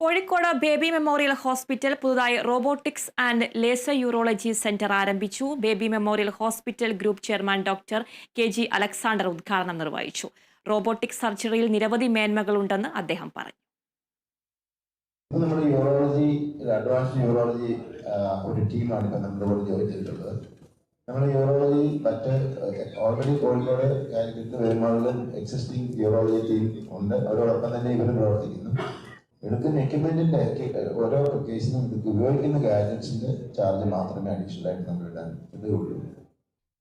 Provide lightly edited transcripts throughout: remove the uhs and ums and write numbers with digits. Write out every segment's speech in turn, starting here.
Kozhikode baby memorial hospital പുതുതായി robotics and laser urology centre ആരംഭിച്ചു. Baby memorial hospital group chairman doctor K G. Alexander ഉദ്ഘാടനം നിർവഹിച്ചു. Robotic സർജറിയിൽ നിരവധി മേന്മകളുണ്ടെന്ന് അദ്ദേഹം പറഞ്ഞു. നമ്മുടെ യൂറോളജി അഡ്വാൻസ് യൂറോളജി ഒരു ടീമാണ് ഇപ്പം നമ്മളോട് ജോയിൻ ചെയ്തിട്ടുള്ളത്. നമ്മുടെ യൂറോളജി ഓൾറെഡി കോഴിക്കോട് കാലിക്കറ്റ് വരുമാനങ്ങളിൽ എക്സിസ്റ്റിംഗ് യൂറോളജി ടീം ഉണ്ട്. അവരോടൊപ്പം തന്നെ ഇവർ പ്രവർത്തിക്കുന്നു. എടുക്കുന്ന എക്യുപ്മെന്റിന്റെ ഓരോ കേസിനും ഉപയോഗിക്കുന്ന ഗാഡ്ജറ്റ്സിന്റെ ചാർജ് മാത്രമേ അഡീഷണൽ ആയിട്ട് നമ്മൾ ഇടാൻ ഇതുള്ളൂ.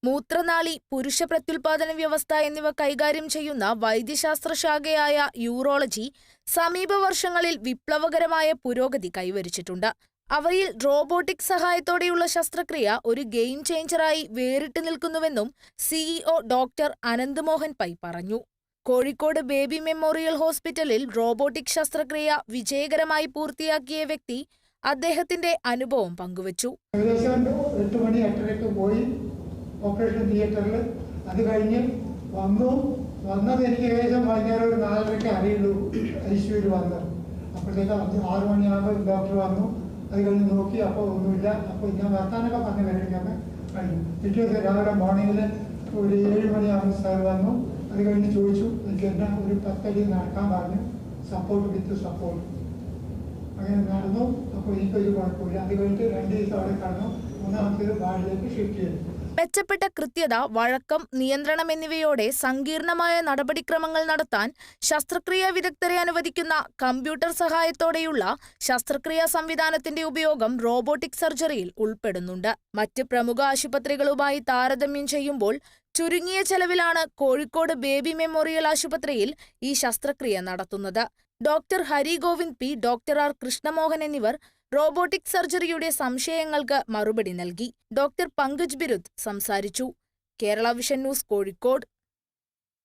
മൂത്രനാളി, പുരുഷ പ്രത്യുൽപാദന വ്യവസ്ഥ എന്നിവ കൈകാര്യം ചെയ്യുന്ന വൈദ്യശാസ്ത്ര ശാഖയായ യൂറോളജി സമീപ വർഷങ്ങളിൽ വിപ്ലവകരമായ പുരോഗതി കൈവരിച്ചിട്ടുണ്ട്. അവയിൽ റോബോട്ടിക് സഹായത്തോടെയുള്ള ശസ്ത്രക്രിയ ഒരു ഗെയിം ചേഞ്ചറായി വേറിട്ട് നിൽക്കുന്നുവെന്നും സിഇഒ ഡോക്ടർ അനന്ത് മോഹൻ പൈ പറഞ്ഞു. കോഴിക്കോട് ബേബി മെമ്മോറിയൽ ഹോസ്പിറ്റലിൽ റോബോട്ടിക് ശസ്ത്രക്രിയ വിജയകരമായി പൂർത്തിയാക്കിയ വ്യക്തി അദ്ദേഹത്തിന്റെ അനുഭവം പങ്കുവച്ചു. ഏകദേശം 8 മണി 8:30 പോയി ഓപ്പറേഷൻ തിയേറ്ററിൽ. അത് കഴിഞ്ഞ് വന്നത് എനിക്ക് ഏകദേശം വൈകുന്നേരം ഒരു 4:30 അറിയുള്ളൂ ഐസിയുവിൽ വന്നത്. അപ്പോഴത്തേക്ക് 6 മണിയാകുമ്പോൾ ഡോക്ടർ വന്നു. അത് കഴിഞ്ഞ് നോക്കി, അപ്പോൾ ഒന്നുമില്ല. അപ്പോൾ ഞാൻ വർത്താനൊക്കെ പറഞ്ഞ് കഴിഞ്ഞൊക്കെ കഴിഞ്ഞു. പിറ്റേ ദിവസം രാവിലെ മോർണിംഗിൽ ഒരു 7 മണിയാകുമ്പോൾ സാർ വന്നു. അത് കഴിഞ്ഞ് ചോദിച്ചു, എനിക്ക് എന്നാ ഒരു 10 അടി നടക്കാൻ പറഞ്ഞു, സപ്പോർട്ട് വിത്ത് സപ്പോർട്ട്. അങ്ങനെ നടന്നു. അപ്പോൾ എനിക്കൊരു കുഴപ്പമില്ല. അത് കഴിഞ്ഞിട്ട് 2 ദിവസം അവിടെ കടന്നു. മൂന്നാമത്തേത് വാർഡിലേക്ക് ഷിഫ്റ്റ് ചെയ്തു. മെച്ചപ്പെട്ട കൃത്യത, വഴക്കം, നിയന്ത്രണം എന്നിവയോടെ സങ്കീർണമായ നടപടിക്രമങ്ങൾ നടത്താൻ ശസ്ത്രക്രിയാ വിദഗ്ധരെ അനുവദിക്കുന്ന കമ്പ്യൂട്ടർ സഹായത്തോടെയുള്ള ശസ്ത്രക്രിയാ സംവിധാനത്തിന്റെ ഉപയോഗം റോബോട്ടിക് സർജറിയിൽ ഉൾപ്പെടുന്നുണ്ട്. മറ്റ് പ്രമുഖ ആശുപത്രികളുമായി താരതമ്യം ചെയ്യുമ്പോൾ ചുരുങ്ങിയ ചെലവിലാണ് കോഴിക്കോട് ബേബി മെമ്മോറിയൽ ആശുപത്രിയിൽ ഈ ശസ്ത്രക്രിയ നടത്തുന്നത്. Doctor Hari Govind P, doctor R Krishnamohan എന്നിവർ റോബോട്ടിക് സർജറിയുടെ സംശയങ്ങൾക്ക് മറുപടി നൽകി. ഡോക്ടർ പങ്കജ് ബിരുദ് സംസാരിച്ചു. Kerala vision news, Kozhikode.